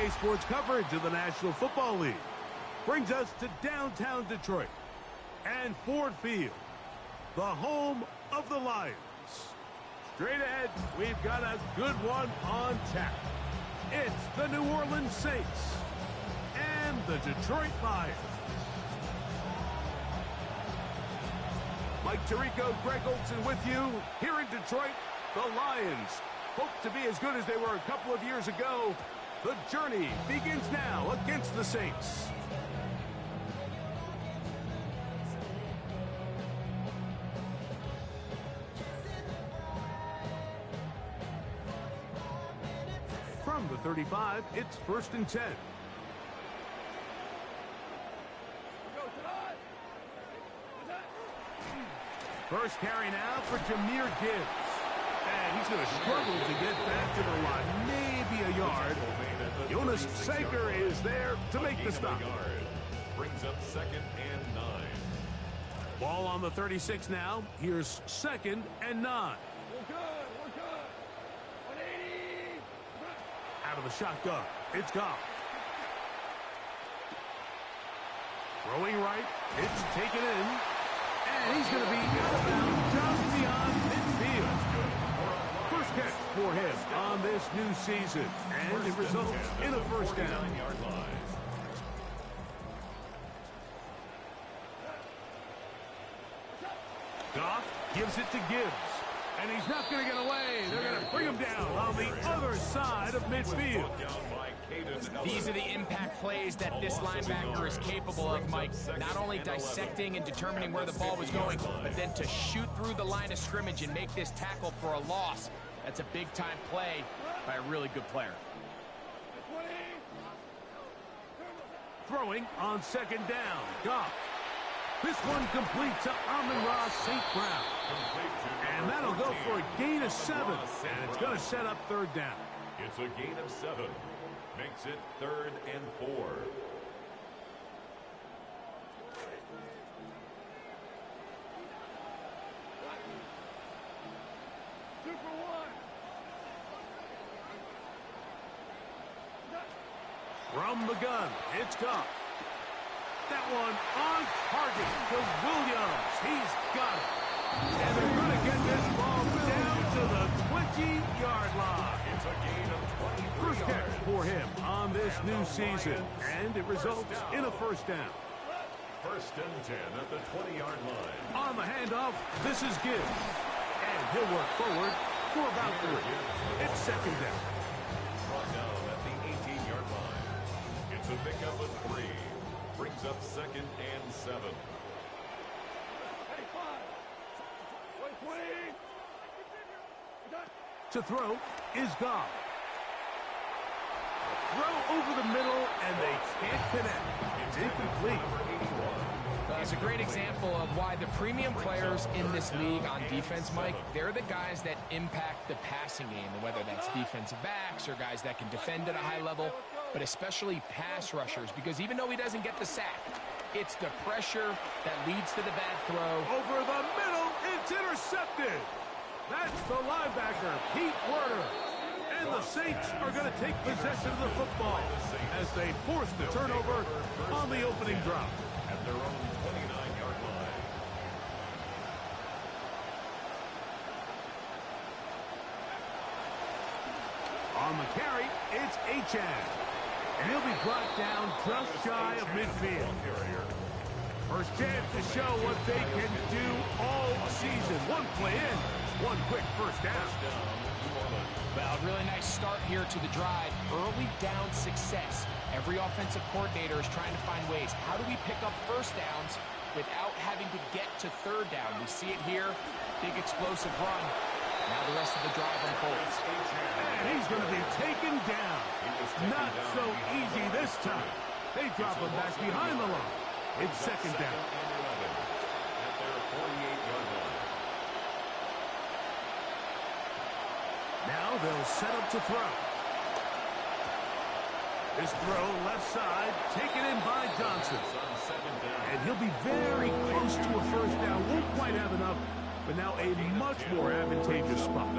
Saturday sports coverage of the National Football League brings us to downtown Detroit and Ford Field, the home of the Lions. Straight ahead, we've got a good one on tap. It's the New Orleans Saints and the Detroit Lions. Mike Tirico, Greg Olsen with you. Here in Detroit, the Lions hope to be as good as they were a couple of years ago. The journey begins now against the Saints. From the 35, it's 1st and 10. First carry now for Jahmyr Gibbs. And he's going to struggle to get back to the line. Maybe a yard. Jonas Saker is there to make the stop. Brings up 2nd and 9. Ball on the 36 now. Here's 2nd and 9. We're good. 180. Out of the shotgun. It's Goff. Throwing right. It's taken in. And he's going to be out of bounds just beyond midfield. First catch for him on this new season. And it results in a first down. Goff gives it to Gibbs. And he's not going to get away. They're going to bring him down on the other side of midfield. These are the impact plays that this linebacker is capable of, Mike. Not only dissecting and determining where the ball was going, but then to shoot through the line of scrimmage and make this tackle for a loss. That's a big-time play by a really good player. Throwing on 2nd down. Goff. This one complete to Amon-Ra St. Brown. And that'll go for a gain of 7. And it's going to set up 3rd down. It's a gain of 7. Makes it 3rd and 4. From the gun, it's Goff. That one on target to Williams. He's got it. And they're going to get this ball down to the 20-yard line. It's a gain of 23 First catch yards for him on this new season. And it results in a first down. 1st and 10 at the 20-yard line. On the handoff, this is Gibbs. And he'll work forward for about 3. It's 2nd down. Brought down at the 18-yard line. It's a pickup of 3. Brings up 2nd and 7. To throw is Goff. Throw over the middle, and they can't connect. It's incomplete. It's a great example of why the premium players in this league on defense, Mike, they're the guys that impact the passing game, and whether that's defensive backs or guys that can defend at a high level, but especially pass rushers, because even though he doesn't get the sack, it's the pressure that leads to the bad throw. Over the middle, it's intercepted. That's the linebacker, Pete Werner. And the Saints are going to take possession of the football as they force the turnover on the opening drop. At their own 29-yard line. On the carry, it's Achane. And he'll be brought down just shy of midfield. First chance to show what they can do all season. One play in, one quick first down. Well, really nice start here to the drive. Early down success. Every offensive coordinator is trying to find ways. How do we pick up first downs without having to get to 3rd down? We see it here. Big explosive run. Now the rest of the drive unfolds. And he's going to be taken down. Not so easy this time. They drop him back behind the line. It's 2nd down. At their 48-yard line. Now they'll set up to throw. This throw left side, taken in by Johnson. And he'll be very close to a first down. Won't quite have enough, but now a much more advantageous spot.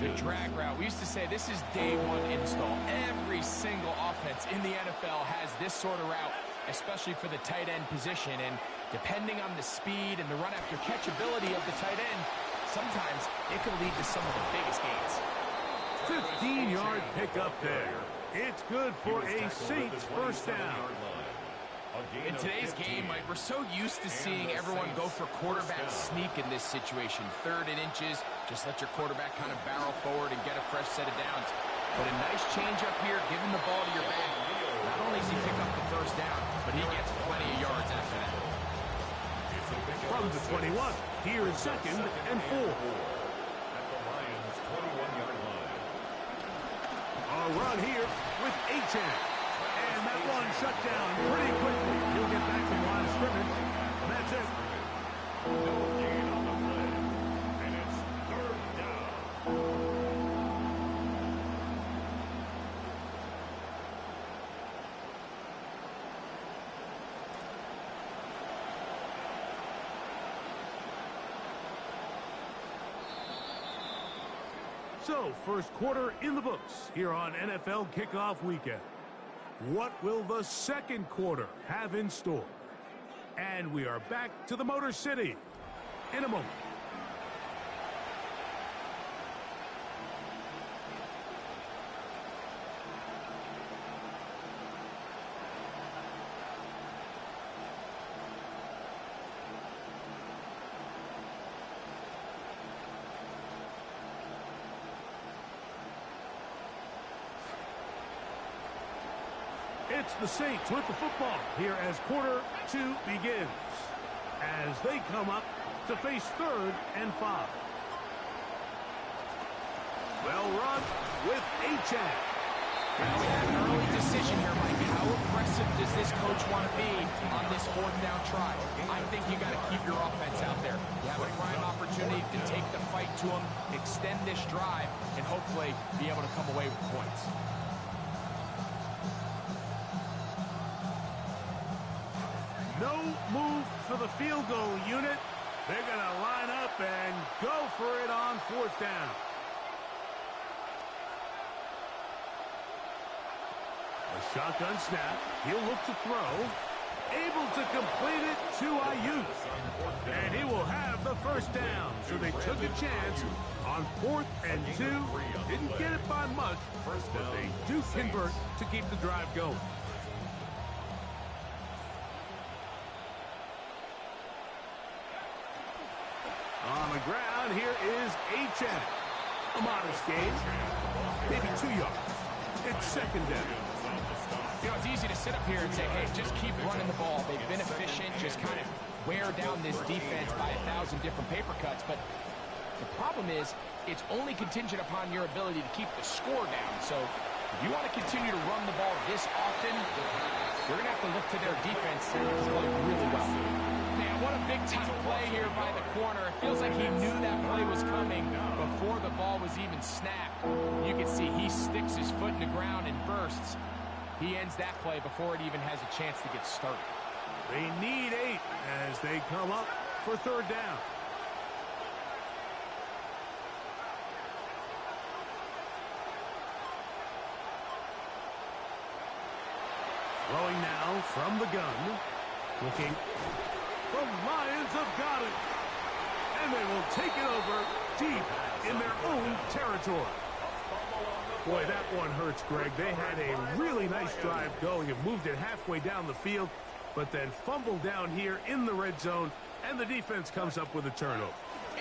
The drag route. We used to say this is day one install. Every single offense in the NFL has this sort of route, especially for the tight end position. And depending on the speed and the run after catch ability of the tight end, sometimes it can lead to some of the biggest gains. 15-yard pickup there. It's good for a Saints first down. In today's game, Mike, we're so used to seeing everyone go for quarterback sneak in this situation. 3rd and inches, just let your quarterback kind of barrel forward and get a fresh set of downs. But a nice change up here, giving the ball to your back. Not only does he pick up the first down, but he gets plenty of yards after that. From the 21, here is 2nd and 4. At the Lions' 21-yard line. A run here with Achane. And that one shut down pretty quickly. He'll get back to the line of scrimmage. And that's it. No gain on the play. And it's 3rd down. So, first quarter in the books here on NFL Kickoff Weekend. What will the second quarter have in store? And we are back to the Motor City in a moment. It's the Saints with the football here as quarter 2 begins. As they come up to face 3rd and 5. Well run with Achane. Now we have an early decision here, Mike. How aggressive does this coach want to be on this 4th down try? I think you got to keep your offense out there. You have a prime opportunity to take the fight to them, extend this drive, and hopefully be able to come away with points. No move for the field goal unit. They're going to line up and go for it on 4th down. A shotgun snap. He'll look to throw. Able to complete it to Ayuk. And he will have the first down. So they took a chance on 4th and 2. Didn't get it by much, but they do convert to keep the drive going. On the ground, here is Achane. A modest gain, maybe 2 yards. It's 2nd down. You know, it's easy to sit up here and say, hey, just keep running the ball. They've been efficient, just kind of wear down this defense by 1,000 different paper cuts. But the problem is, it's only contingent upon your ability to keep the score down. So if you want to continue to run the ball this often, you're going to have to look to their defense to play really well. Man, what a big-time play here by the corner. It feels like he knew that play was coming before the ball was even snapped. You can see he sticks his foot in the ground and bursts. He ends that play before it even has a chance to get started. They need 8 as they come up for 3rd down. Throwing now from the gun. Looking. The Lions have got it. And they will take it over deep in their own territory. Boy, that one hurts, Greg. They had a really nice drive going and moved it halfway down the field, but then fumbled down here in the red zone, and the defense comes up with a turnover.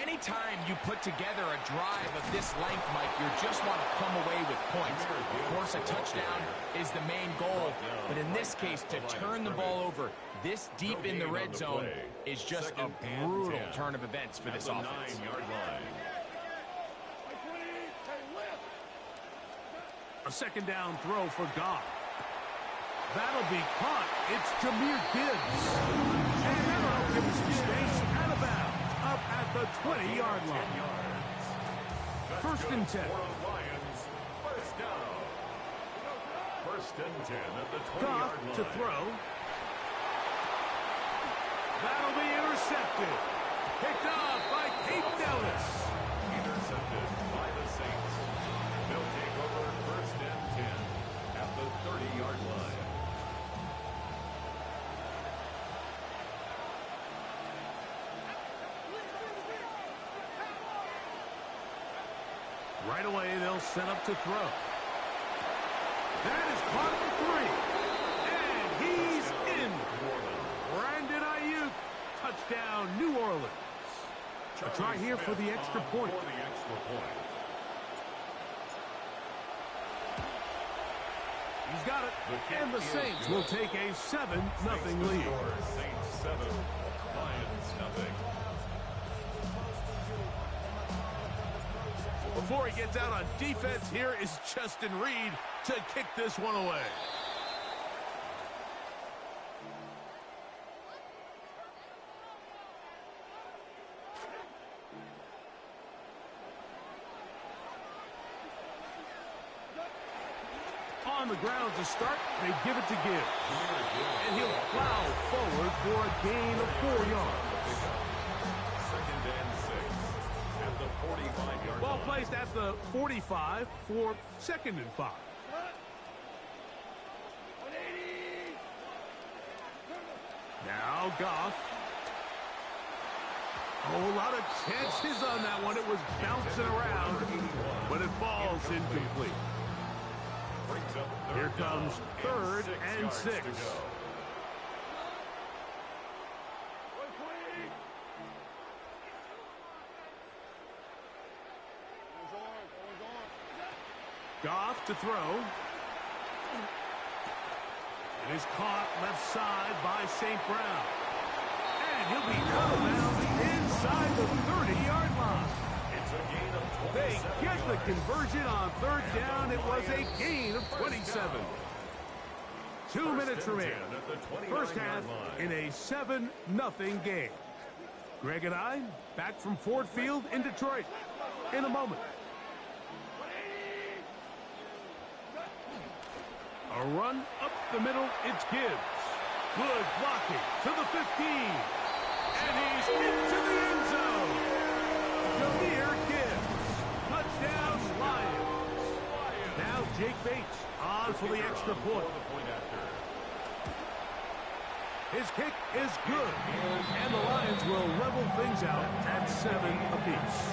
Anytime you put together a drive of this length, Mike, you just want to come away with points. Of course, a touchdown is the main goal, but in this case, to turn the ball over this deep in the red zone is just a brutal turn of events for this offense. 9-yard line. A 2nd down throw for Goff. That'll be caught. It's Jahmyr Gibbs. And that'll give him some space out of bounds up at the 20-yard line. 1st and 10. First down. 1st and 10 at the 20-yard Goff line. to throw. That'll be intercepted. Picked up by Right away, they'll set up to throw. That is caught at the 3. And he's in. Brandon Ayuk, touchdown, New Orleans. A try here for the extra point. He's got it. And the Saints will take a 7-0 lead. Saints 7, Lions nothing. Before he gets out on defense, here is Justin Reed to kick this one away. On the ground to start, they give it to Gibbs. And he'll plow forward for a gain of 4 yards. Second and 6 at the 45-yard Ball line. placed at the 45 for 2nd and 5. 180. Now Goff. Oh, a lot of chances on that one. It was bouncing around, but it falls incomplete. Here comes 3rd and 6. 120. Always on. Goff to throw. It is caught left side by St. Brown. And he'll be out of bounds inside the 30-yard line. It's a gain of 27 They get the yards. conversion on 3rd down. It was a gain of 27. 2 minutes remaining. First half in a 7-0 game. Greg and I back from Ford Field in Detroit in a moment. A run up the middle. It's Gibbs. Good blocking to the 15. And he's into the end zone. Jahmyr Gibbs. Touchdown, Lions. Now Jake Bates on for the extra point. His kick is good. And the Lions will level things out at 7 apiece.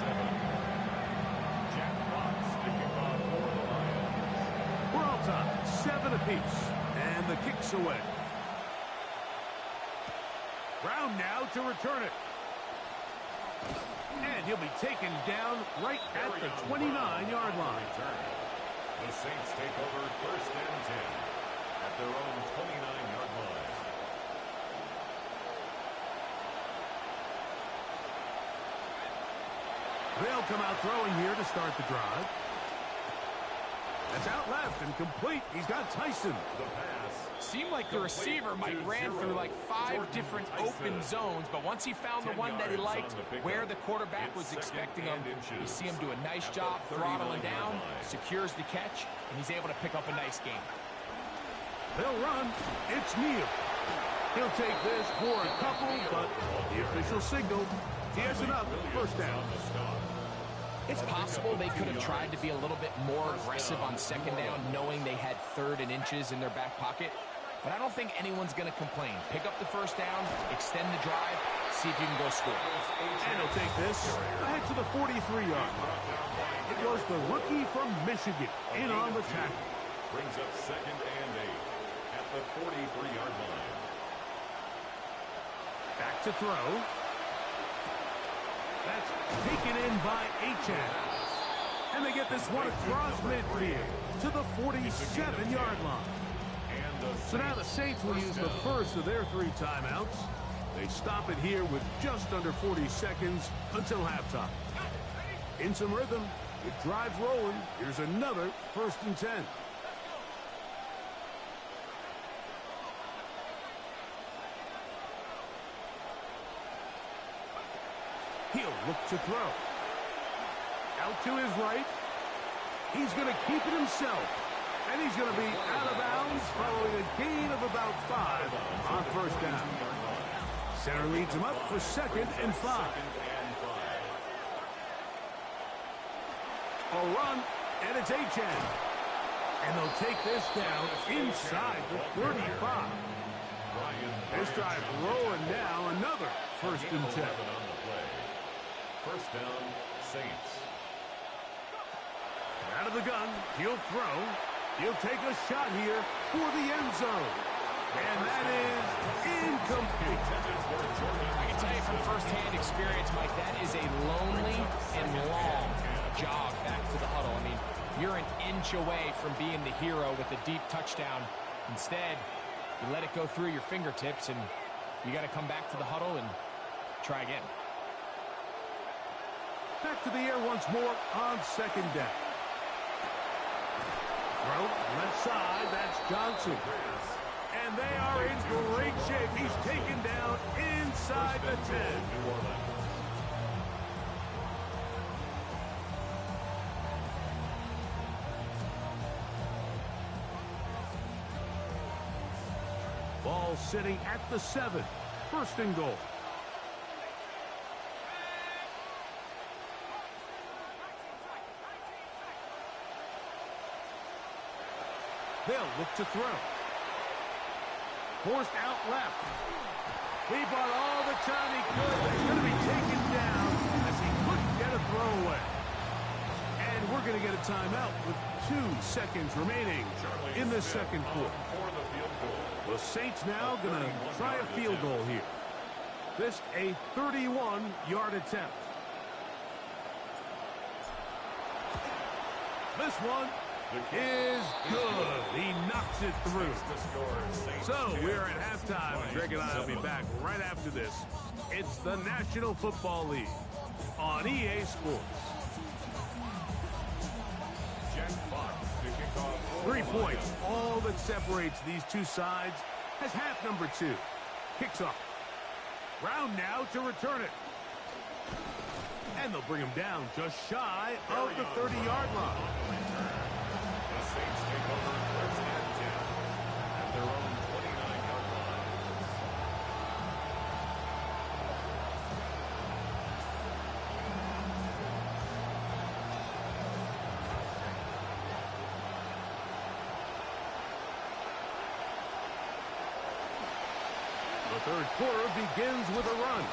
Jack Fox sticking on for the Lions. We're all tied, 7 apiece. And the kick's away. Brown now to return it. And he'll be taken down right at the 29-yard line. The Saints take over 1st and 10 at their own 29-yard line. They'll come out throwing here to start the drive. That's out left and complete. He's got Tyson. The pass. Seemed like the receiver, Mike, ran through like 5 different open zones, but once he found the one that he liked, where the quarterback was expecting him, you see him do a nice job throttling down, secures the catch, and he's able to pick up a nice gain. They'll run. It's Neal. He'll take this for a couple, but the official signal, he has enough. First down. It's possible they could have tried to be a little bit more aggressive on 2nd down, knowing they had 3rd and inches in their back pocket. But I don't think anyone's going to complain. Pick up the first down, extend the drive, see if you can go score. And he'll take this ahead to the 43-yard line. It was the rookie from Michigan in on the tackle. Brings up 2nd and 8 at the 43-yard line. Back to throw. That's taken in by Achan. And they get this one across midfield to the 47-yard line. So now the Saints will use the first of their 3 timeouts. They stop it here with just under 40 seconds until halftime. In some rhythm, it drives rolling. Here's another 1st and 10. He'll look to throw. Out to his right. He's going to keep it himself. And he's going to be out of bounds following a gain of about 5 on 1st down. Center leads him up for 2nd and 5. A run, and it's Achan. And they'll take this down inside the 35. This drive rolling now, another 1st and 10. 1st down, Saints. Out of the gun, he'll throw. He'll take a shot here for the end zone. And that is incomplete. I can tell you from firsthand experience, Mike, that is a lonely and long jog back to the huddle. I mean, you're an inch away from being the hero with a deep touchdown. Instead, you let it go through your fingertips, and you got to come back to the huddle and try again. Back to the air once more on second down. Throw, left side, that's Johnson. And they are in great shape. He's taken down inside the 10. Ball sitting at the 7. First and goal. They'll look to throw. Forced out left. He bought all the time he could, but he's going to be taken down as he couldn't get a throw away. And we're going to get a timeout with 2 seconds remaining in the second quarter. The Saints now going to try a field goal here. This a 31-yard attempt. This one is good. He knocks it through. So we're at halftime, and Greg and I will be back right after this. It's the National Football League on EA Sports. 3 points, all that separates these two sides as half number 2. Kicks off. Brown now to return it. And they'll bring him down just shy of the 30-yard line. The Saints take over first and 10 at their own 29-yard line. The third quarter begins with a run.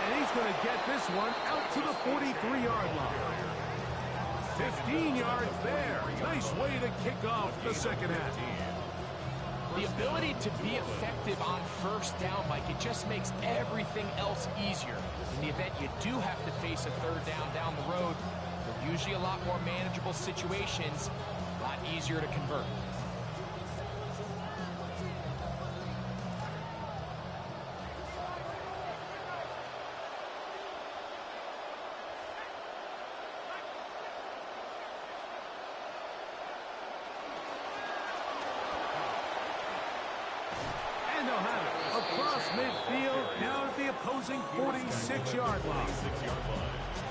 And he's going to get this one out to the 43-yard line. 15 yards there. Nice way to kick off the second half. The ability to be effective on first down, Mike, it just makes everything else easier. In the event you do have to face a third down the road, they're usually a lot more manageable situations, a lot easier to convert. Midfield down at the opposing 46-yard line.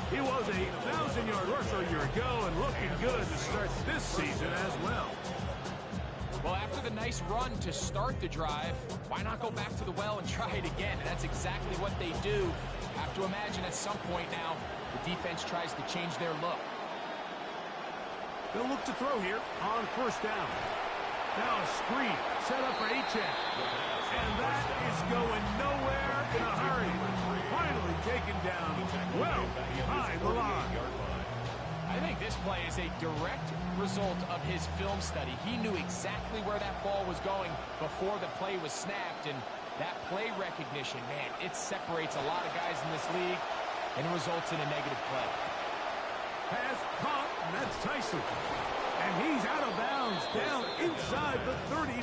He was a 1,000-yard rusher a year ago and looking good to start this season as well. Well, after the nice run to start the drive, why not go back to the well and try it again? And that's exactly what they do. Have to imagine at some point now, the defense tries to change their look. They'll look to throw here on first down. Now a screen set up for H.A. And that is going nowhere in a hurry. Finally taken down well behind the line. I think this play is a direct result of his film study. He knew exactly where that ball was going before the play was snapped. And that play recognition, man, it separates a lot of guys in this league and results in a negative play. Pass caught, and that's Tyson. And he's out of bounds down inside the 35.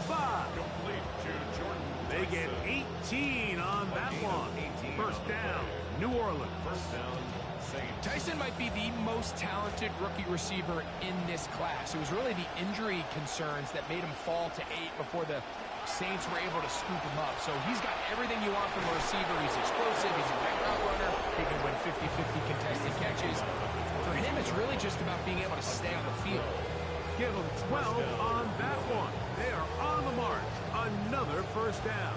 Complete to Jordan. They get 18 on that one. First down, New Orleans. First down, Saints. Tyson might be the most talented rookie receiver in this class. It was really the injury concerns that made him fall to 8 before the Saints were able to scoop him up. So he's got everything you want from a receiver. He's explosive. He's a great route runner. He can win 50-50 contested catches. For him, it's really just about being able to stay on the field. Give them 12 on that one. They are on the march. Another first down.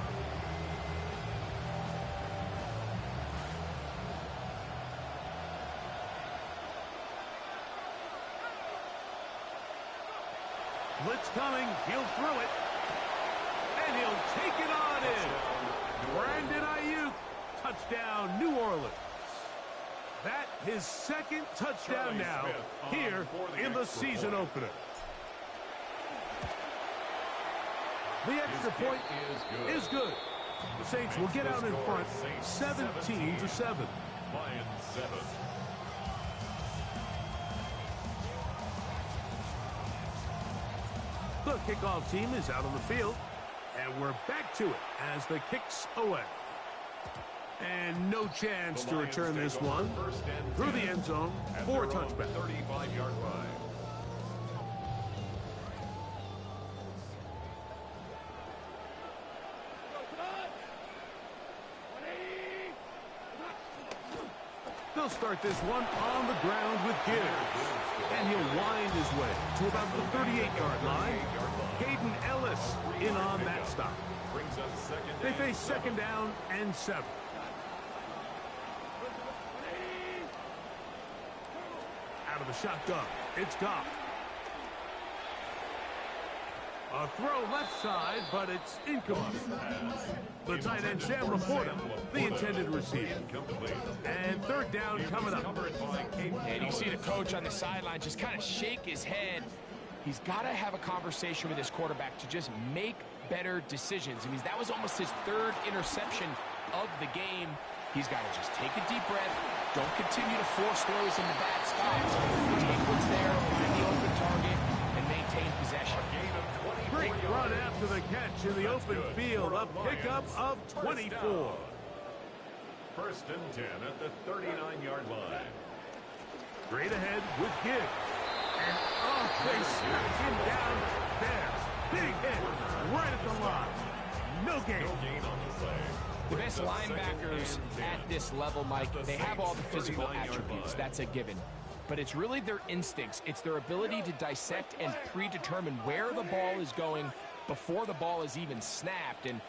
Blitz coming. He'll throw it. And he'll take it on in. Brandon Ayuk. Touchdown, New Orleans. That his second touchdown now here in the season opener. The extra point is good. The Saints will get out in front 17-7. Lions 7. The kickoff team is out on the field, and we're back to it as the kick's away. And no chance to return this one through the end zone for a touchback. 35-yard line. They'll start this one on the ground with Gibbs. And he'll wind his way to about the 38-yard line. Caden Ellis in on that stop. They face second down and 7. Out of the shotgun, it's Goff. A throw left side, but it's incomplete. The tight end, Sam Laporta, the intended receiver. And third down coming up. And you see the coach on the sideline just kind of shake his head. He's got to have a conversation with his quarterback to just make better decisions. I mean, that was almost his third interception of the game. He's got to just take a deep breath. Don't continue to force throws into bad spots. Take what's there, find the open target, and maintain possession. Great run after the catch in the open field. A pickup of 24. First and 10 at the 39-yard line. Straight ahead with Gibbs. And they smacked him down there. Big hit right at the line. No gain. No gain on the play. The best linebackers at this level, Mike, they have all the physical attributes. That's a given. But it's really their instincts. It's their ability to dissect and predetermine where the ball is going before the ball is even snapped. And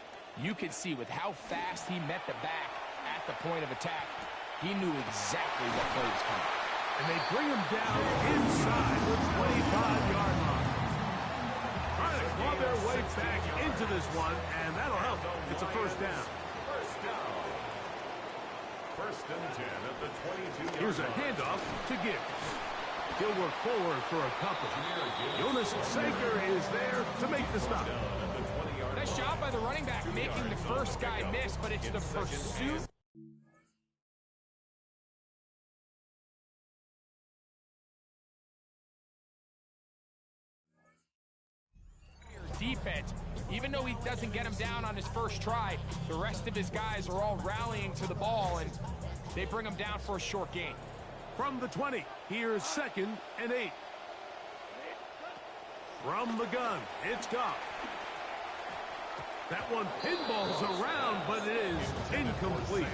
you could see with how fast he met the back at the point of attack, he knew exactly what play was coming. And they bring him down inside the 25-yard line. Trying to claw their way back into this one, and that'll help. It's a first down. First and 10 at the 22-yard line. Here's a handoff to Gibbs. He'll work forward for a couple. Jonas Sager is there to make the stop. Nice job by the running back making the first guy miss, but it's the pursuit. Defense, even though he doesn't get him down on his first try, the rest of his guys are all rallying to the ball, and they bring him down for a short gain. From the 20, here's second and 8. From the gun, it's Goff. That one pinballs around, but it is incomplete.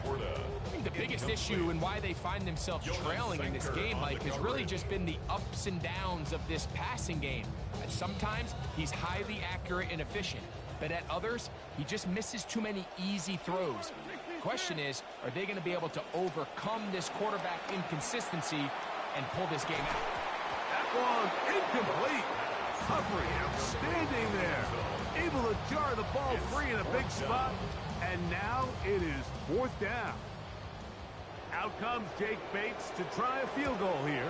I think the biggest issue and why they find themselves trailing in this game, Mike, has really just been the ups and downs of this passing game. And sometimes he's highly accurate and efficient, but at others, he just misses too many easy throws. The question is, are they going to be able to overcome this quarterback inconsistency and pull this game out? That one incomplete. Humphrey outstanding there. Able to jar the ball free in a big spot. And now it is fourth down. Out comes Jake Bates to try a field goal here.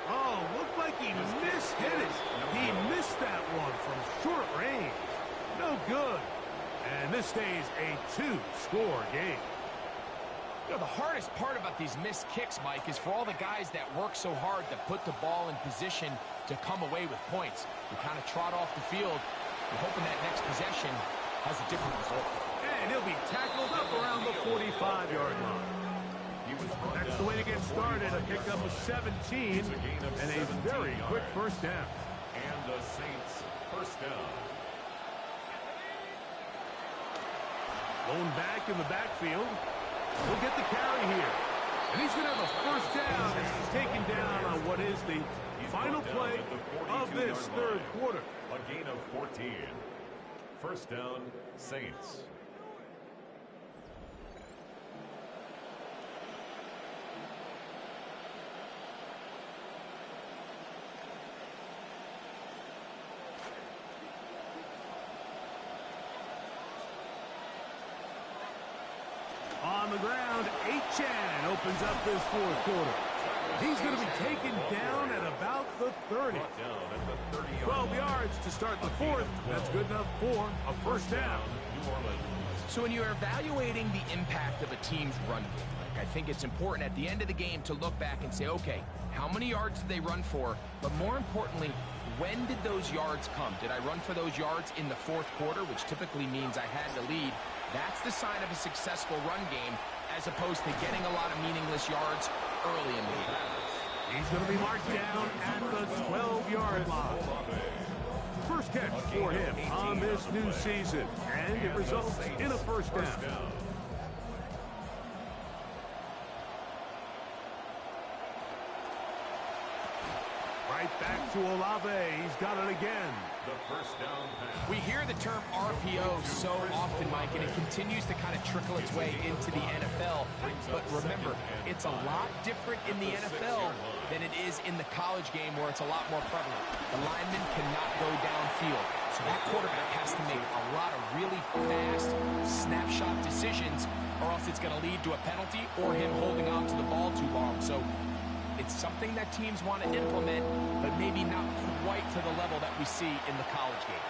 Oh, looked like he mishit it. He missed that one from short range. No good. And this stays a 2-score game. You know, the hardest part about these missed kicks, Mike, is for all the guys that work so hard to put the ball in position to come away with points. You kind of trot off the field, you're hoping that next possession has a different result. And he'll be tackled up around the 45-yard line. That's the way to get started. A pickup of 17 and a very quick first down. And the Saints first down. Lone back in the backfield. He'll get the carry here. And he's going to have a first down as he's taken down on what is the final play of this third quarter. A gain of 14. First down, Saints. On the ground, Chan opens up this fourth quarter. He's going to be taken down at about the 30. 12 yards to start the fourth. That's good enough for a first down. So when you're evaluating the impact of a team's run game, I think it's important at the end of the game to look back and say, okay, how many yards did they run for? But more importantly, when did those yards come? Did I run for those yards in the fourth quarter, which typically means I had the lead? That's the sign of a successful run game, as opposed to getting a lot of meaningless yards early in the game. He's going to be marked down at the 12-yard line. First catch for him on this new season, and it results in a first down. Right back to Olave. He's got it again. The first down pass. We hear the term RPO so often, Mike, and it continues to kind of trickle its way into the NFL. But remember, it's a lot different in the NFL than it is in the college game, where it's a lot more prevalent. The lineman cannot go downfield, so that quarterback has to make a lot of really fast snapshot decisions, or else it's going to lead to a penalty or him holding on to the ball too long. So it's something that teams want to implement, but maybe not quite to the level that we see in the college game.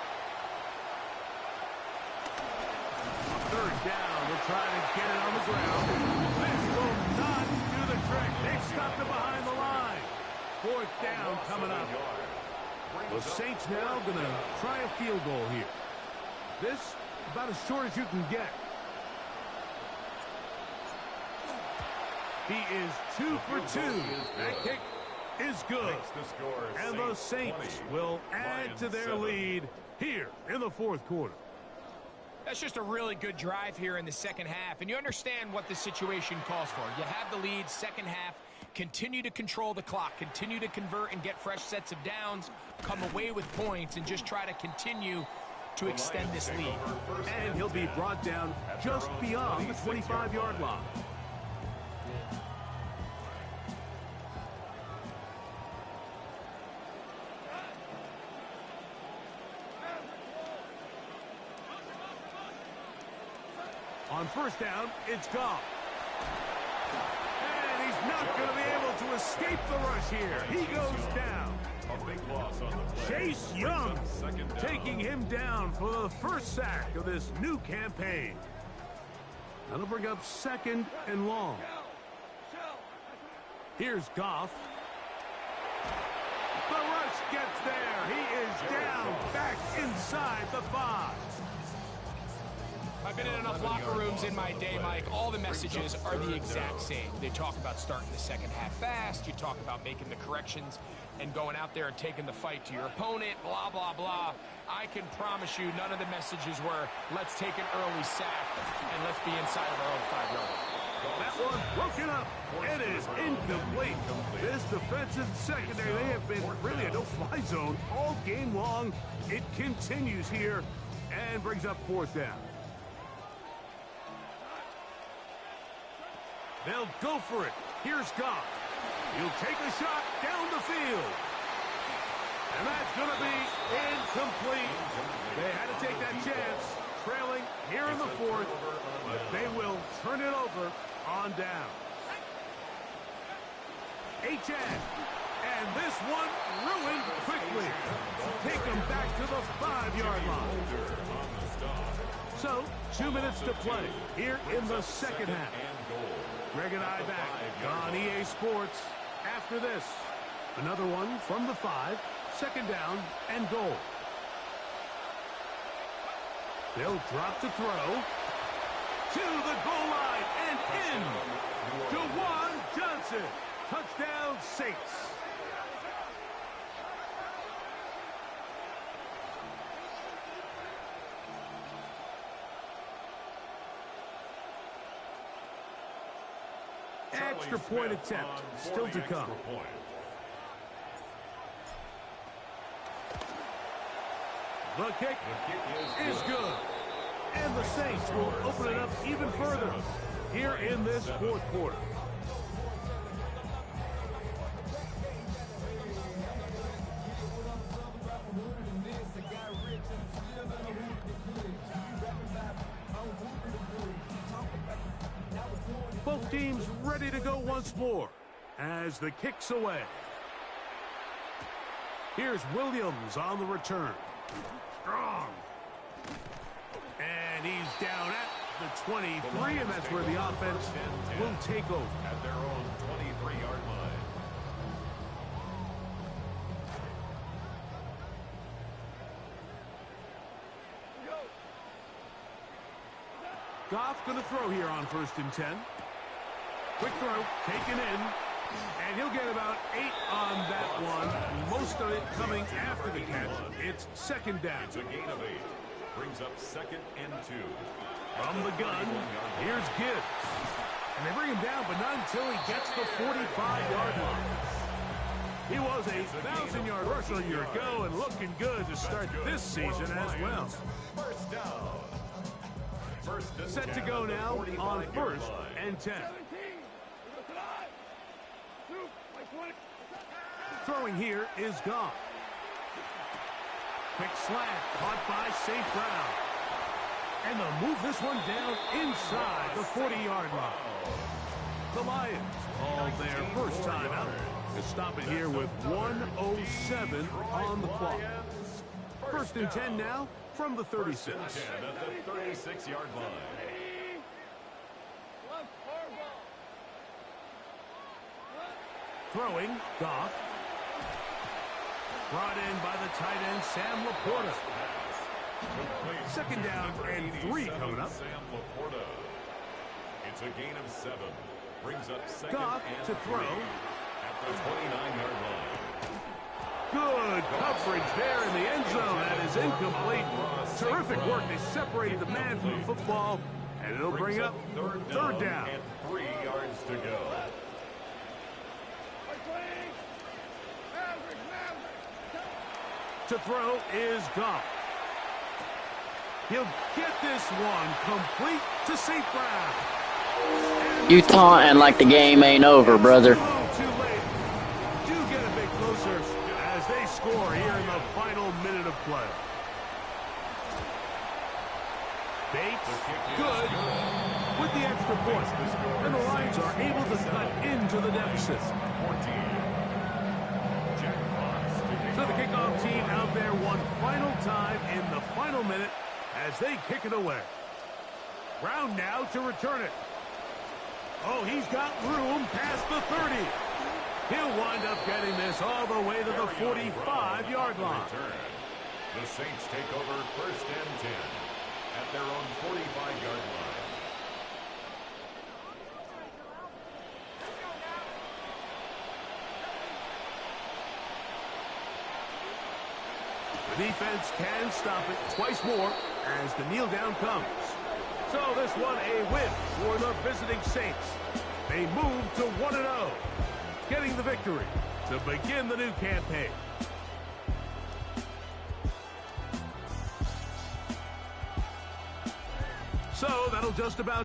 Third down. We're trying to get it on the ground. This will not do the trick. They've stopped it behind the line. Fourth down coming up. The Saints now going to try a field goal here. This about as short as you can get. He is 2 for 2. That kick is good. And the Saints will add to their lead here in the fourth quarter. That's just a really good drive here in the second half. And you understand what the situation calls for. You have the lead, second half. Continue to control the clock. Continue to convert and get fresh sets of downs. Come away with points and just try to continue to extend this lead. And he'll be brought down just beyond the 25-yard line. On first down, it's Goff. And he's not going to be able to escape the rush here. He goes down. A big loss on the play. Chase Young taking him down for the first sack of this new campaign. That'll bring up second and long. Here's Goff. The rush gets there. He is down back inside the 5. I've been in enough locker rooms in my day, Mike. All the messages are the exact same. They talk about starting the second half fast. You talk about making the corrections and going out there and taking the fight to your opponent, blah, blah, blah. I can promise you none of the messages were, let's take an early sack and let's be inside of our own 5-yard line. That one broken up. It is incomplete. This defensive secondary, they have been really a no-fly zone all game long. It continues here and brings up fourth down. They'll go for it. Here's Goff. He'll take a shot down the field. And that's going to be incomplete. They had to take that chance, trailing here in the fourth, but they will turn it over on down. Achane. And this one ruined quickly. Take them back to the 5-yard line. So, 2 minutes to play here in the second half. Greg and I back on EA Sports after this. Another one from the 5, second down and goal. They'll drop to throw. To the goal line and in. DeJuan Johnson. Touchdown Saints. Extra point attempt still to come. The kick is good. And the Saints will open it up even further here in this fourth quarter. Both Team's ready to go once more as the kick's away. Here's Williams on the return. Strong. And he's down at the 23, and that's where the offense will take over. At their own 23-yard line. Goff going to throw here on 1st and 10. Quick throw, taken in, and he'll get about 8 on that one. Most of it coming after the catch. It's 2nd down. It's a gain of 8. Brings up 2nd and 2. From the gun, here's Gibbs. And they bring him down, but not until he gets the 45-yard line. He was a 1,000-yard rusher a year ago and looking good to start this season as well. First down. Set to go now on 1st and 10. Throwing here is Goff. Quick slant, caught by St. Brown. And they'll move this one down inside the 40-yard line. The Lions called their first time out to stop it here with 1:07 on the clock. 1st and 10 now from the 36. At the 36-yard line. Throwing, Goff. Brought in by the tight end, Sam Laporta. 2nd down and 3 coming up. Sam Laporta. It's a gain of 7. Brings up 2nd Goff and to 3 throw. at the 29-yard line. Good coverage there in the end zone. That is incomplete. Terrific work. They separated the man from the football, and it'll bring up 3rd down. And 3 yards to go. To throw is Goff. He'll get this one complete to St. Brown. You taunting like the game ain't over, brother. Too late. Do get a bit closer as they score here in the final minute of play. Bates, good with the extra point. And the Lions are able to cut into the deficit. 14. So the kickoff team out there one final time in the final minute as they kick it away. Brown now to return it. Oh, he's got room past the 30. He'll wind up getting this all the way to the 45-yard line. The Saints take over 1st and 10 at their own 45-yard line. The defense can stop it twice more as the kneel down comes. So this one a win for the visiting Saints. They move to 1-0, getting the victory to begin the new campaign. So that'll just about